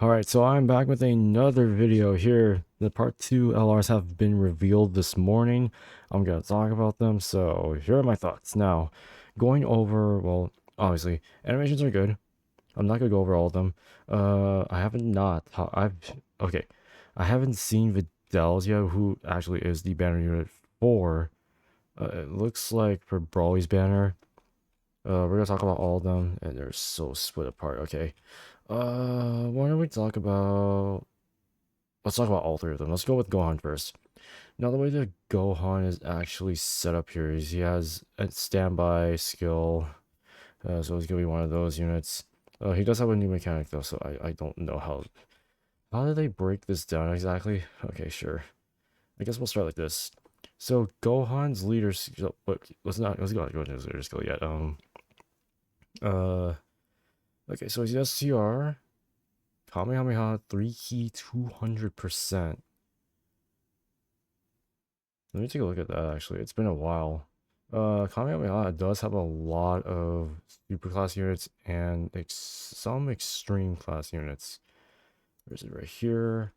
Alright, so I'm back with another video here. The part 2 LRs have been revealed this morning. I'm gonna talk about them, so here are my thoughts. Now, going over, well, obviously, animations are good. I'm not gonna go over all of them. I haven't not, okay. I haven't seen Videl's yet, who actually is the banner unit for. It looks like for Broly's banner. We're gonna talk about all of them, and they're so split apart, okay. Why don't we talk about... Let's talk about all three of them. Let's go with Gohan first. Now, the way that Gohan is actually set up here is he has a standby skill, so he's gonna be one of those units. He does have a new mechanic though, so I don't know how did they break this down exactly? Okay, sure. I guess we'll start like this. So Gohan's leader skill, but let's go into his leader skill yet. Uh, okay, so he's STR. Kamehameha 3 key 200%. Let me take a look at that actually. It's been a while. Kamehameha does have a lot of super class units and some extreme class units. Where's it right here?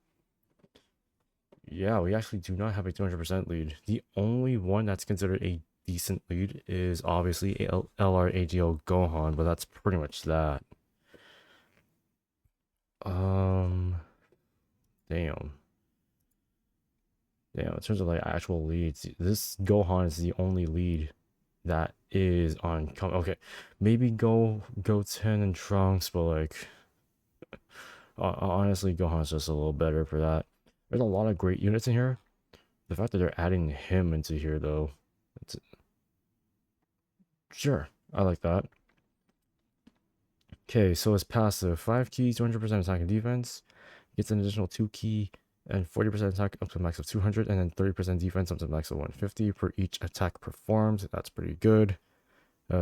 Yeah, we actually do not have a 200% lead. The only one that's considered a decent lead is obviously LR Gohan, but that's pretty much that. Damn. Yeah, in terms of like actual leads, this Gohan is the only lead that is on. Okay, maybe Goten and Trunks, but like honestly, Gohan's just a little better for that. There's a lot of great units in here. The fact that they're adding him into here, though, it's, sure, I like that. Okay, so his passive 5 keys, 200% attack and defense, gets an additional 2 key and 40% attack up to a max of 200, and then 30% defense up to a max of 150 per each attack performed. That's pretty good.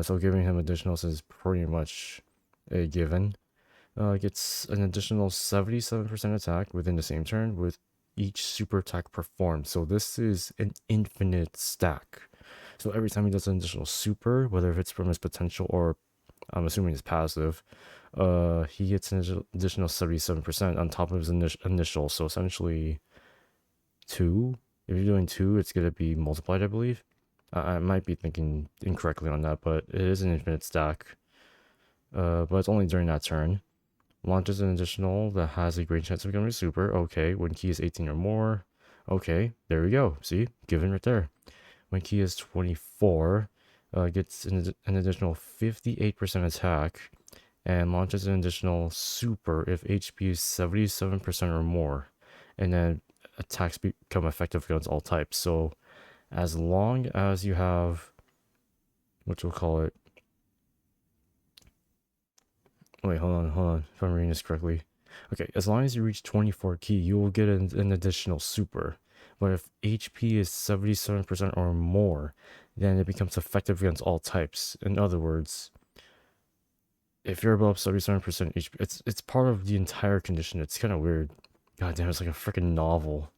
So giving him additionals is pretty much a given. Gets an additional 77% attack within the same turn with each super attack performed. So this is an infinite stack. So every time he does an additional super, whether if it's from his potential or I'm assuming his passive, he gets an additional 77% on top of his initial. So essentially 2. If you're doing 2, it's going to be multiplied, I believe. I might be thinking incorrectly on that, but it is an infinite stack. But it's only during that turn. Launches an additional that has a great chance of becoming super. Okay, when key is 18 or more. Okay, there we go. See? Given right there. When key is 24, gets an additional 58% attack and launches an additional super if HP is 77% or more. And then attacks become effective against all types. So as long as you have, what we'll call it. Wait, hold on. If I'm reading this correctly. Okay, as long as you reach 24 key, you will get an additional super. But if HP is 77% or more, then it becomes effective against all types. In other words, if you're above 77% HP, it's part of the entire condition. It's kind of weird. God damn, it's like a freaking novel.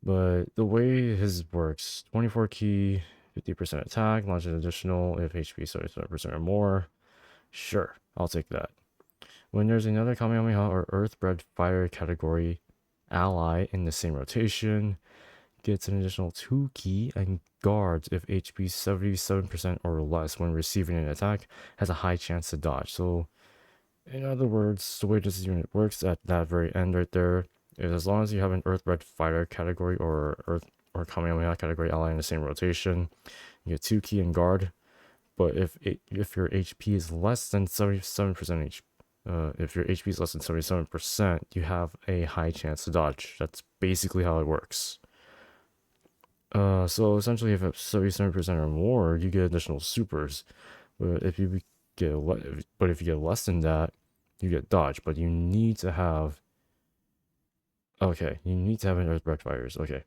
But the way his works, 24 key, 50% attack, launch an additional if HP 77% or more. Sure, I'll take that. When there's another Kamehameha or Earthbred Fire category ally in the same rotation, gets an additional 2 key and guards if HP 77% or less when receiving an attack, has a high chance to dodge. So, in other words, the way this unit works at that very end right there is as long as you have an Earthbred Fighter category or Kamehameha category ally in the same rotation, you get 2 key and guard. But if your HP is less than 77% HP, if your HP is less than 77%, you have a high chance to dodge. That's basically how it works. So essentially, if it's 77% or more, you get additional supers. But if you get less than that, you get dodge. But you need to have. Okay, you need to have an Earthbred Fires. Okay,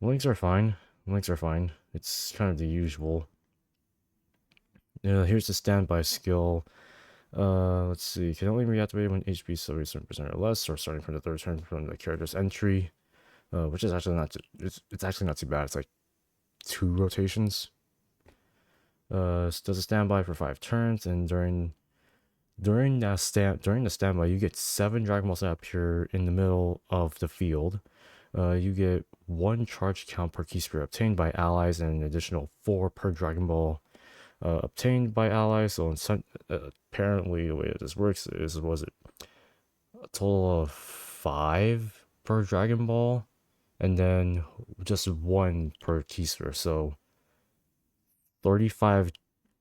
links are fine. Links are fine. It's kind of the usual. Here's the standby skill. Let's see. Can only reactivate when HP 77% or less, or starting from the third turn from the character's entry, which is actually not. It's actually not too bad. It's like 2 rotations. Does a standby for 5 turns, and during during the standby, you get 7 Dragon Balls that appear in the middle of the field. You get 1 charge count per key spirit obtained by allies, and an additional 4 per Dragon Ball obtained by allies. So apparently, the way this works is, was it a total of 5 per Dragon Ball, and then just 1 per key spirit. So 35.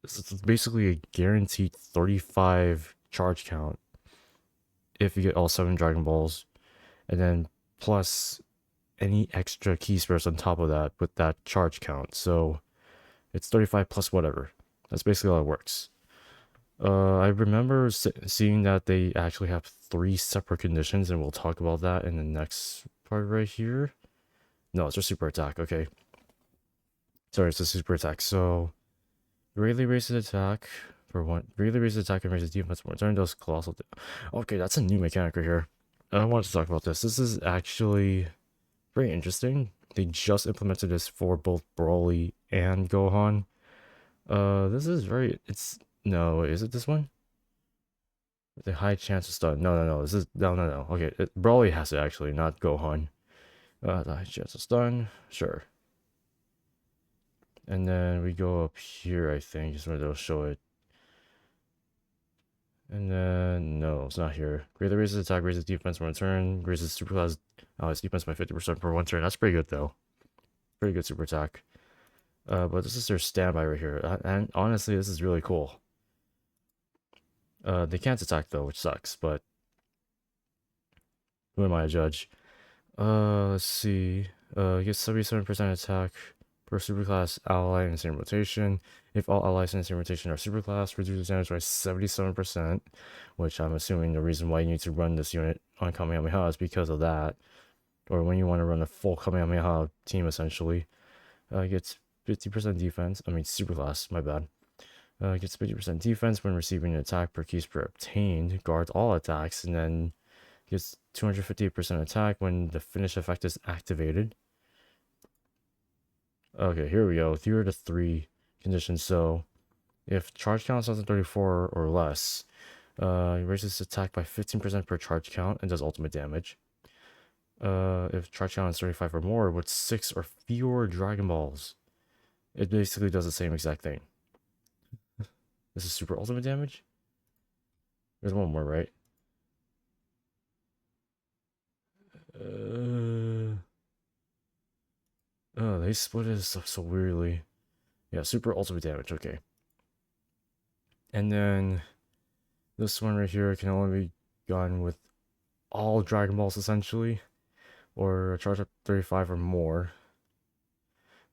It's basically a guaranteed 35 charge count if you get all 7 Dragon Balls, and then plus any extra key spirits on top of that with that charge count. So it's 35 plus whatever. That's basically how it works. I remember seeing that they actually have 3 separate conditions, and we'll talk about that in the next part right here. No, it's just super attack. Okay. Sorry, it's a super attack. So greatly raises attack for 1. Greatly raises attack and raises defense for 1 turn. Does colossal. Okay, that's a new mechanic right here. I wanted to talk about this. This is actually very interesting. They just implemented this for both Broly and Gohan. This is very. No, is it this one? The high chance of stun. No. This is no. Okay, Broly has it actually, not Gohan. The high chance of stun. Sure. And then we go up here, I think, is where they'll show it. And then, no, it's not here. Greatly raises attack, raises defense for 1 turn, raises superclass its defense by 50% per 1 turn. That's pretty good, though. Pretty good super attack. But this is their standby right here. And honestly, this is really cool. They can't attack, though, which sucks, but who am I to judge? Let's see. Gets 77% attack per superclass ally in the same rotation. If all allies in the same rotation are superclass, reduces damage by 77%, which I'm assuming the reason why you need to run this unit on Kamehameha is because of that. Or when you want to run a full Kamehameha team, essentially. Gets 50% defense. I mean, superclass, my bad. Gets 50% defense when receiving an attack per key spirit obtained. Guards all attacks, and then gets 258% attack when the finish effect is activated. Okay, here we go. 0 to 3 conditions. So, if charge count is less than 34 or less, raises attack by 15% per charge count and does ultimate damage. If charge count is 35 or more with 6 or fewer Dragon Balls, it basically does the same exact thing. This is super ultimate damage? There's one more, right? Oh, they split this up so weirdly. Yeah, super ultimate damage, okay. And then this one right here can only be gotten with all Dragon Balls essentially, or a charge up 35 or more.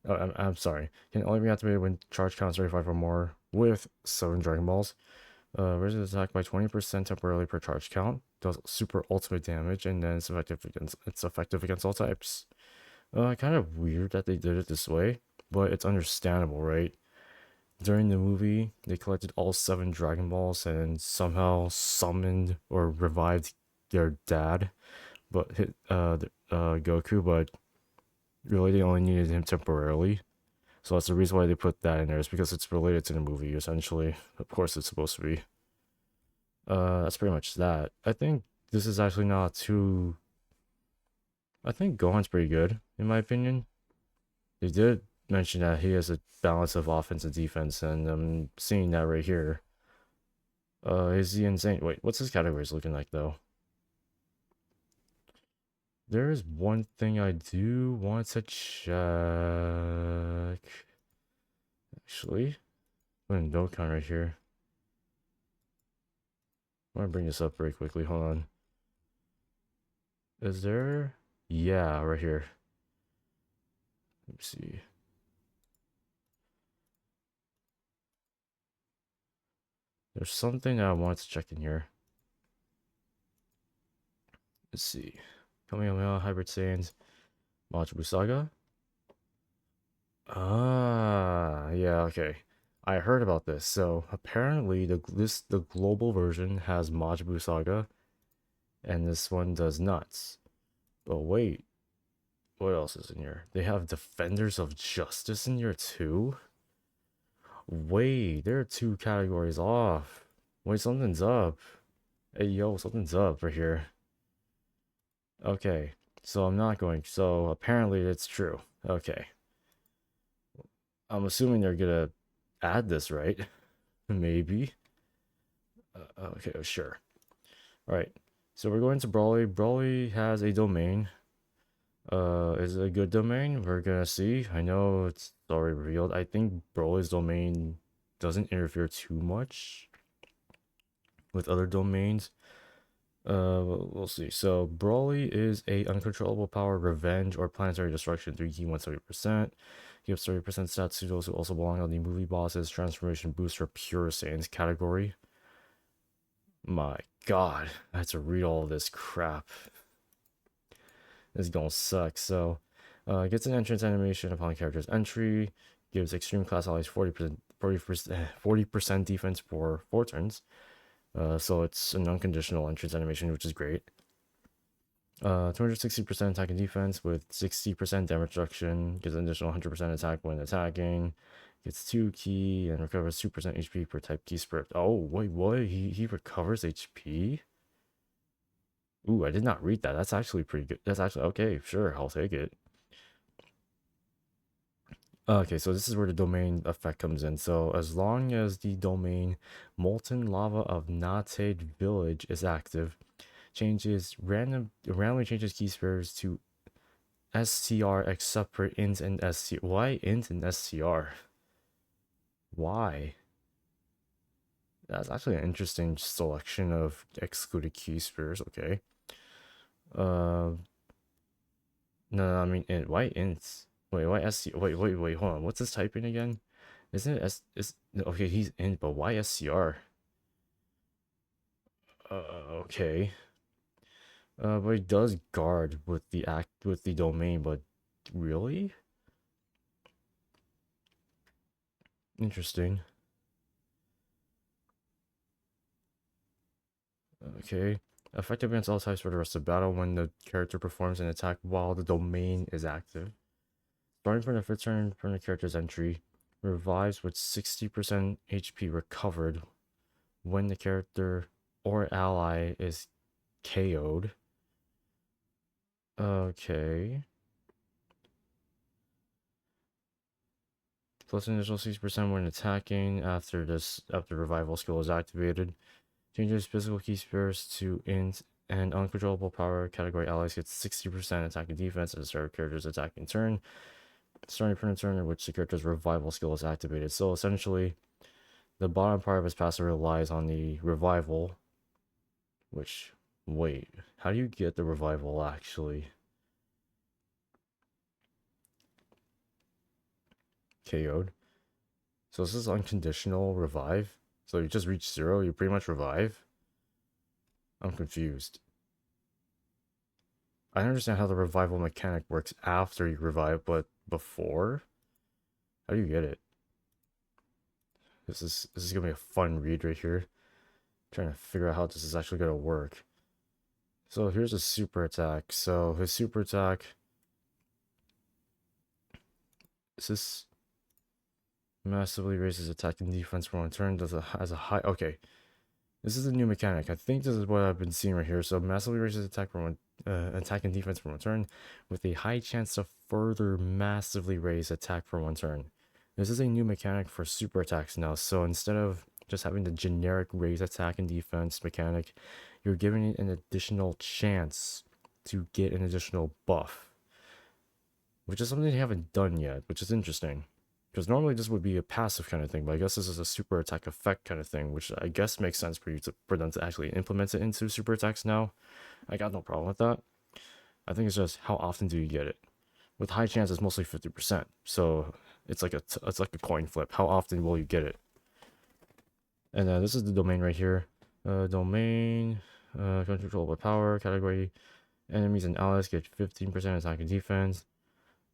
Oh, I'm sorry. Can only be activated when charge count is 35 or more with 7 Dragon Balls. Raises attack by 20% temporarily per charge count. Does super ultimate damage, and then it's effective against all types. Kind of weird that they did it this way, but it's understandable, right? During the movie, they collected all 7 Dragon Balls and somehow summoned or revived their dad, but hit Goku, but really they only needed him temporarily. So that's the reason why they put that in there, is because it's related to the movie, essentially. Of course it's supposed to be. That's pretty much that. I think this is actually not too... I think Gohan's pretty good, in my opinion. They did mention that he has a balance of offense and defense, and I'm seeing that right here. Is he insane? Wait, what's his categories looking like, though? There is one thing I do want to check. Actually, I'm in Dokkan right here. I want to bring this up very quickly. Hold on. Is there? Yeah, right here. Let me see. There's something that I wanted to check in here. Let's see. Kamehameha, Hybrid Saiyans, Majin Saga. Ah, yeah, okay. I heard about this. So apparently, the global version has Majin Buu Saga, and this one does not. But wait, what else is in here? They have Defenders of Justice in here too. Wait, there are 2 categories off. Wait, something's up. Hey, yo, something's up right here. Okay, so I'm not going. So apparently it's true. Okay. I'm assuming they're gonna add this, right? Maybe. Okay, sure. All right. So we're going to Broly. Broly has a domain. Is it a good domain? We're gonna see. I know it's already revealed. I think Broly's domain doesn't interfere too much with other domains. We'll see. So Broly is a uncontrollable power, revenge, or planetary destruction. 3 key 170%. Gives 30% stats to those who also belong on the movie bosses. Transformation booster pure Saiyans category. My God, I had to read all this crap. This is gonna suck. So, gets an entrance animation upon character's entry. Gives extreme class allies 40% defense for 4 turns. So it's an unconditional entrance animation, which is great. 260% attack and defense with 60% damage reduction. Gives an additional 100% attack when attacking. Gets 2 key and recovers 2% HP per type key spread. Oh, wait, what? He recovers HP? Ooh, I did not read that. That's actually pretty good. That's actually okay. Sure, I'll take it. Okay, so this is where the domain effect comes in. So as long as the domain Molten Lava of Nate Village is active, randomly changes key spares to STR except for int and STR. Why int and STR? Why? That's actually an interesting selection of excluded key spares. Okay. Uh, no, I mean int. Why int? Wait, why SC? Wait, hold on. What's this typing again? Isn't it S? Is okay? He's int, but why SCR? Okay. But he does guard with the domain, but really interesting. Okay. Effective against all types for the rest of the battle when the character performs an attack while the domain is active. Starting from the fifth turn from the character's entry, revives with 60% HP recovered when the character or ally is KO'd. Okay. Plus an additional 60% when attacking after revival skill is activated. Changes physical key spares to int and uncontrollable power category allies get 60% attack and defense as the start of character's attacking turn. Starting from the turn in which the character's revival skill is activated. So essentially, the bottom part of his passive relies on the revival. Which, wait, how do you get the revival actually? KO'd. So this is unconditional revive. So you just reach 0, you pretty much revive. I'm confused. I understand how the revival mechanic works after you revive, but before? How do you get it? This is gonna be a fun read right here. Trying to figure out how this is actually gonna work. So here's a super attack. So his super attack is this massively raises attack and defense for one turn. Has a high. Okay, this is a new mechanic. I think this is what I've been seeing right here. So massively raises attack for one attack and defense for one turn, with a high chance to further massively raise attack for one turn. This is a new mechanic for super attacks now. So instead of just having the generic raise attack and defense mechanic, you're giving it an additional chance to get an additional buff, which is something they haven't done yet, which is interesting. Because normally this would be a passive kind of thing, but I guess this is a super attack effect kind of thing, which I guess makes sense for them to actually implement it into super attacks now. I got no problem with that. I think it's just how often do you get it? With high chance, it's mostly 50%. So it's like a coin flip. How often will you get it? And this is the domain right here. Domain, control by power category. Enemies and allies get 15% attack and defense.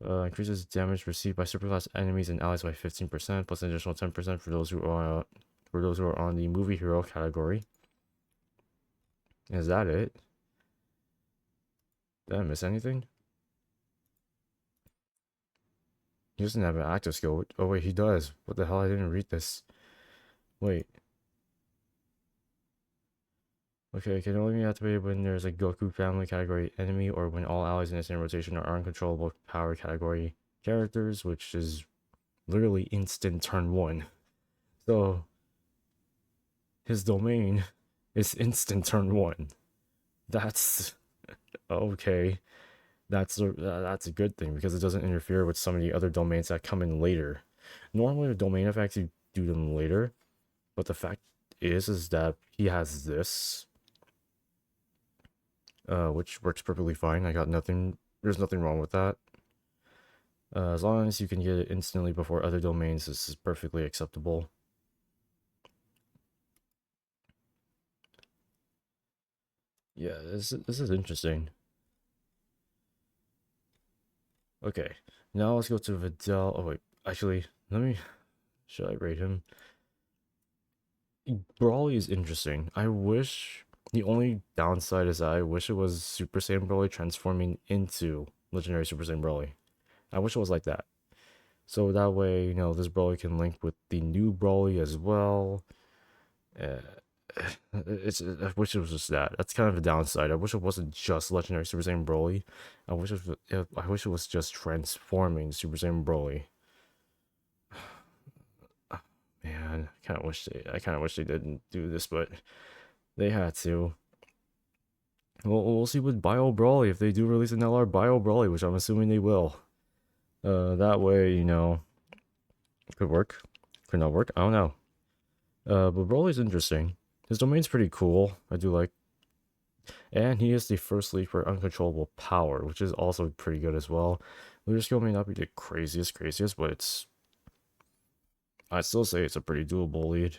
Increases damage received by superclass enemies and allies by 15%, plus an additional 10% for those who are on the movie hero category. Is that it? Did I miss anything? He doesn't have an active skill. Oh wait, he does. What the hell? I didn't read this. Wait. Okay, can only be activated when there's a Goku family category enemy or when all allies in the same rotation are uncontrollable power category characters, which is literally instant turn 1. So his domain is instant turn 1. That's okay. That's a good thing because it doesn't interfere with some of the other domains that come in later. Normally, the domain effects you do them later, but the fact is that he has this, which works perfectly fine. I got nothing. There's nothing wrong with that. As long as you can get it instantly before other domains, this is perfectly acceptable. Yeah, this is interesting. Okay, now let's go to Videl. Oh wait, actually, let me. Should I rate him? Broly is interesting. I wish the only downside is that I wish it was Super Saiyan Broly transforming into Legendary Super Saiyan Broly. I wish it was like that. So that way, this Broly can link with the new Broly as well. Uh, I wish it was just that. That's kind of a downside. I wish it wasn't just Legendary Super Saiyan Broly. I wish it was just transforming Super Saiyan Broly. Man, I kind of wish they didn't do this, but they had to. Well, we'll see with Bio Broly if they do release an LR Bio Broly, which I'm assuming they will. That way, could work, could not work. I don't know. But Broly's interesting. His domain's pretty cool. I do like, and he is the first lead for uncontrollable power, which is also pretty good as well. Leader skill may not be the craziest, but I'd still say it's a pretty doable lead.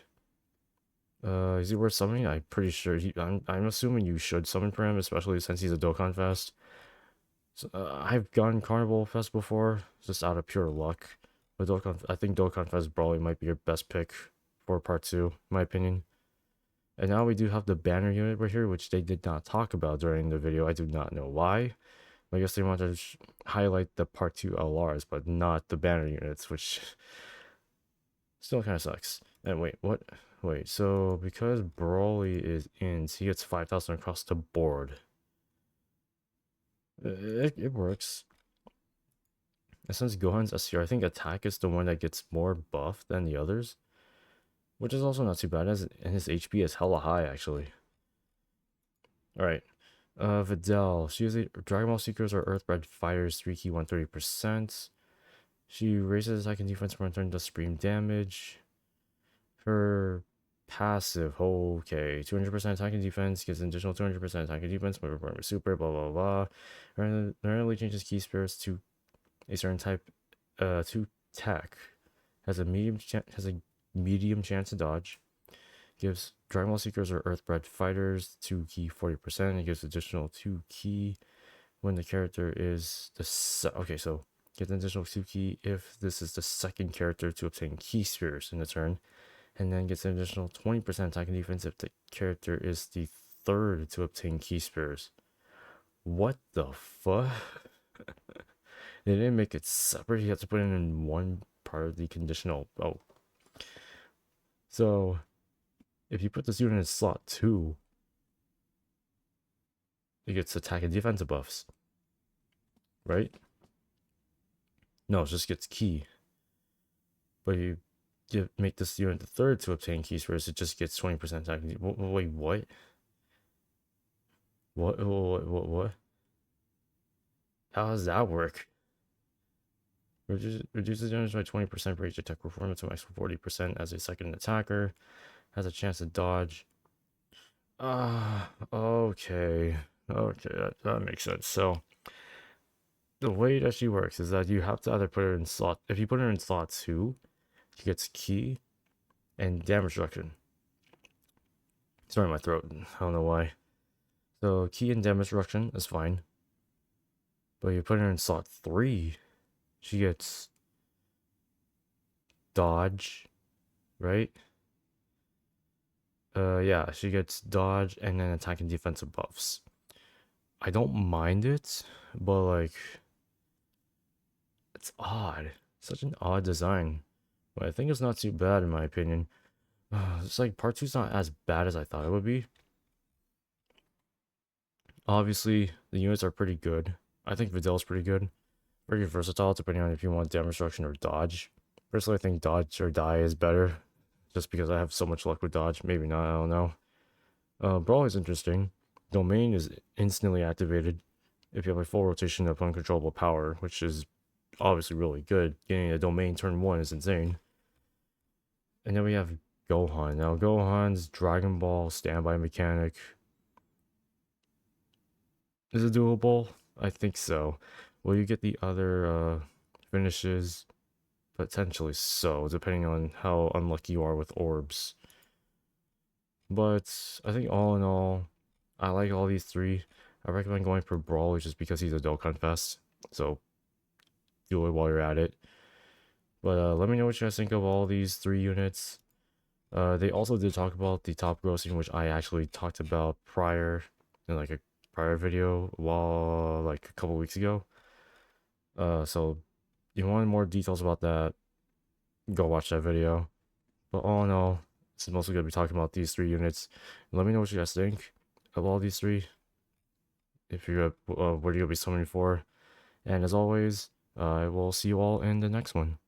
Is he worth summoning? I'm pretty sure I'm assuming you should summon for him, especially since he's a Dokkan Fest. So, I've gone Carnival Fest before, just out of pure luck. But I think Dokkan Fest Broly might be your best pick for part 2, in my opinion. And now we do have the banner unit right here, which they did not talk about during the video. I do not know why. I guess they wanted to highlight the part 2 LRs, but not the banner units, which still kind of sucks. And wait, what? Wait, so because Broly is in, he gets 5,000 across the board. It works. And since Gohan's STR, I think attack is the one that gets more buff than the others, which is also not too bad, and his HP is hella high, actually. Alright. Videl. She is a Dragon Ball Seekers or Earthbred Fighters 3 key 130%. She raises attack and defense per turn, does supreme damage. Her passive, okay, 200% attack and defense, gives an additional 200% attack and defense when performing super, blah blah blah. Randomly changes key spirits to a certain type, to tech. Has a medium chance to dodge. Gives Dragon Ball Seekers or Earthbred Fighters 2 key 40%. It gives additional 2 key when the character is okay, so get an additional 2 key if this is the second character to obtain key spheres in the turn, and then gets an additional 20% attack and defense if the character is the third to obtain key spheres. What the fuck? They didn't make it separate. You have to put it in one part of the conditional. Oh, so if you put this unit in slot 2, it gets attack and defense buffs, right? No, it just gets key. But you make this unit the third to obtain keys, whereas it just gets 20% attack. Wait, what? What? How does that work? Reduces damage by 20% for each attack performance to max 40% as a second attacker. Has a chance to dodge. Okay. Okay, that makes sense. So, the way that she works is that you have to either put her in slot. If you put her in slot 2, she gets key and damage reduction. Sorry, my throat. I don't know why. So key and damage reduction is fine. But you put her in slot 3, she gets dodge, right? Yeah, she gets dodge and then attack and defensive buffs. I don't mind it, but like, it's odd. Such an odd design. But I think it's not too bad in my opinion. It's like part 2's not as bad as I thought it would be. Obviously, the units are pretty good. I think Videl's pretty good. Very versatile depending on if you want damage reduction or dodge. Personally, I think dodge or die is better, just because I have so much luck with dodge. Maybe not, I don't know. Brawl is interesting. Domain is instantly activated if you have a full rotation of uncontrollable power, which is obviously really good. Getting a domain turn 1 is insane. And then we have Gohan. Now, Gohan's Dragon Ball standby mechanic is it doable? I think so. Will you get the other finishes? Potentially so, depending on how unlucky you are with orbs. But I think all in all, I like all these three. I recommend going for Broly just because he's a Dokkan Fest. So do it while you're at it. But let me know what you guys think of all these three units. They also did talk about the top grossing, which I actually talked about prior in like a prior video while like a couple weeks ago. So if you want more details about that, go watch that video. But all in all, this is mostly going to be talking about these three units. Let me know what you guys think of all these three. If you're what you're going to be summoning for. And as always, I will see you all in the next one.